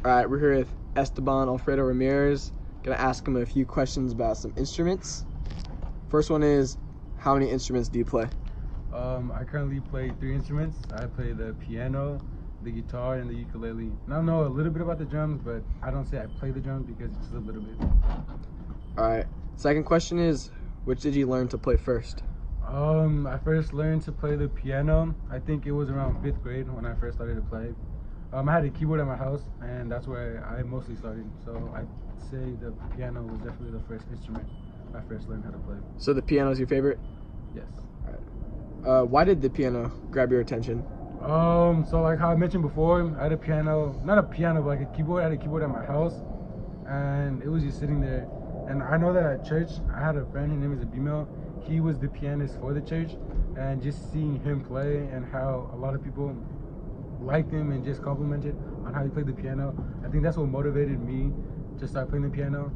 All right, we're here with Esteban Alfredo Ramirez. Gonna ask him a few questions about some instruments. First one is, how many instruments do you play? I currently play 3 instruments. I play the piano, the guitar, and the ukulele. And I know a little bit about the drums, but I don't say I play the drums because it's just a little bit. All right. Second question is, which did you learn to play first? I first learned to play the piano. I think it was around 5th grade when I first started to play. I had a keyboard at my house, and that's where I mostly started. So I'd say the piano was definitely the first instrument I first learned how to play. So the piano is your favorite? Yes. All right. Why did the piano grab your attention? So like how I mentioned before, I had a piano, not a piano, but like a keyboard. I had a keyboard at my house, and it was just sitting there. And I know that at church, I had a friend, his name is Abimel. He was the pianist for the church, and just seeing him play and how a lot of people liked him and just complimented on how he played the piano, I think that's what motivated me to start playing the piano.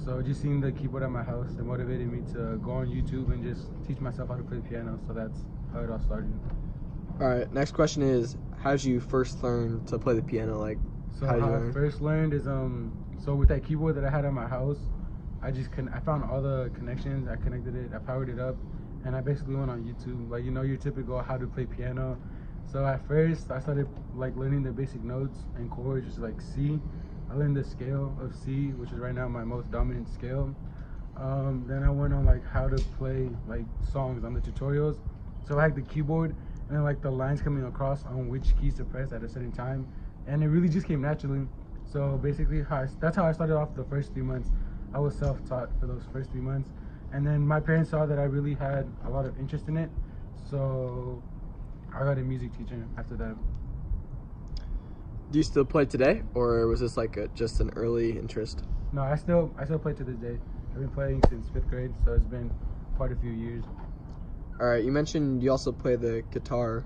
So just seeing the keyboard at my house, it motivated me to go on YouTube and just teach myself how to play the piano. So that's how it all started. All right. Next question is, how did you first learn to play the piano? Like, So how did you how I learn? first learned is so with that keyboard that I had at my house, I found all the connections, I connected it, I powered it up, and I basically went on YouTube, like your typical how to play piano. So at first I started like learning the basic notes and chords, just like C. I learned the scale of C, which is right now my most dominant scale. Then I went on like how to play like songs on the tutorials. So I had the keyboard and then like the lines coming across on which keys to press at a certain time, and it really just came naturally. So basically, that's how I started off the first 3 months. I was self-taught for those first 3 months, and then my parents saw that I really had a lot of interest in it, so I got a music teacher after that. Do you still play today, or was this like just an early interest? No, I still play to this day. I've been playing since 5th grade, so it's been quite a few years. All right. You mentioned you also play the guitar.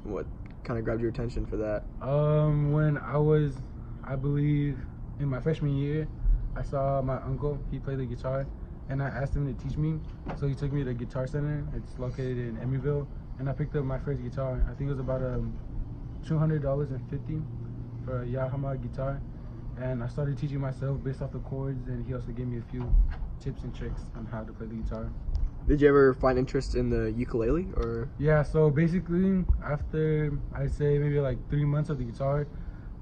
What kind of grabbed your attention for that? When I was, I believe, in my freshman year, I saw my uncle. He played the guitar, and I asked him to teach me. So he took me to the Guitar Center. It's located in Emeryville, and I picked up my first guitar. I think it was about $200.50 for a Yamaha guitar, and I started teaching myself based off the chords. And he also gave me a few tips and tricks on how to play the guitar. Did you ever find interest in the ukulele, or? Yeah, so basically, after I'd say maybe like 3 months of the guitar,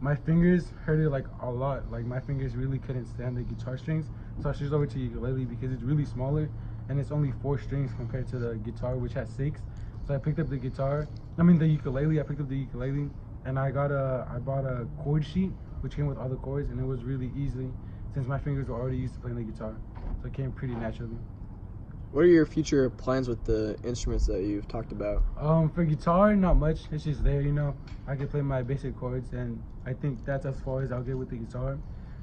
my fingers hurted like a lot. Like my fingers really couldn't stand the guitar strings. So I switched over to ukulele because it's really smaller and it's only 4 strings compared to the guitar, which has 6. So I picked up the ukulele. I picked up the ukulele, and I bought a chord sheet which came with all the chords, and it was really easy since my fingers were already used to playing the guitar. So it came pretty naturally. What are your future plans with the instruments that you've talked about? For guitar, not much. It's just there, I can play my basic chords, and I think that's as far as I'll get with the guitar.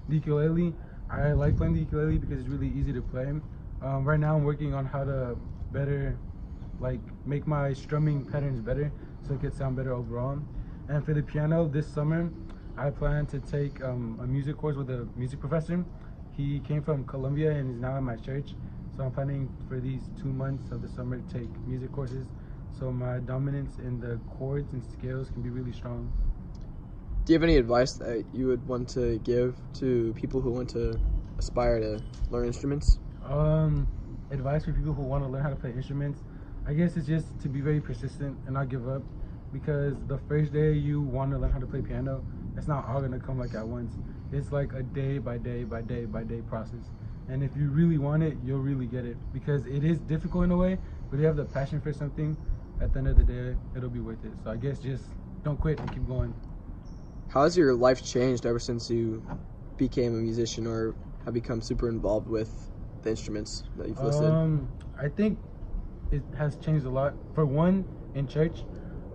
The ukulele, I like playing the ukulele because it's really easy to play. Right now, I'm working on how to better, like, make my strumming patterns better so it could sound better overall. And for the piano, this summer, I plan to take a music course with a music professor. He came from Colombia and is now at my church. So I'm planning for these 2 months of the summer to take music courses, so my dominance in the chords and scales can be really strong. Do you have any advice that you would want to give to people who want to aspire to learn instruments? Advice for people who want to learn how to play instruments, I guess it's just to be very persistent and not give up, because the first day you want to learn how to play piano, it's not all going to come like at once. It's like a day by day by day by day process. And if you really want it, you'll really get it, because it is difficult in a way, but if you have the passion for something, at the end of the day, it'll be worth it. So I guess just don't quit and keep going. How has your life changed ever since you became a musician or have become super involved with the instruments that you've listed? I think it has changed a lot. For one, in church,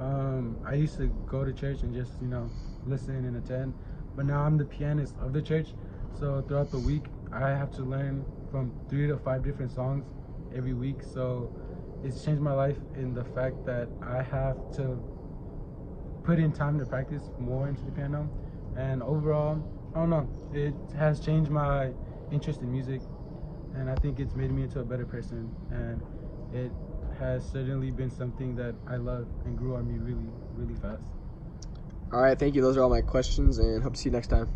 I used to go to church and just, listen and attend, but now I'm the pianist of the church. So throughout the week, I have to learn from 3 to 5 different songs every week. So it's changed my life in the fact that I have to put in time to practice more into the piano. And overall, I don't know, it has changed my interest in music, and I think it's made me into a better person. And it has certainly been something that I love and grew on me really, really fast. All right, thank you. Those are all my questions, and hope to see you next time.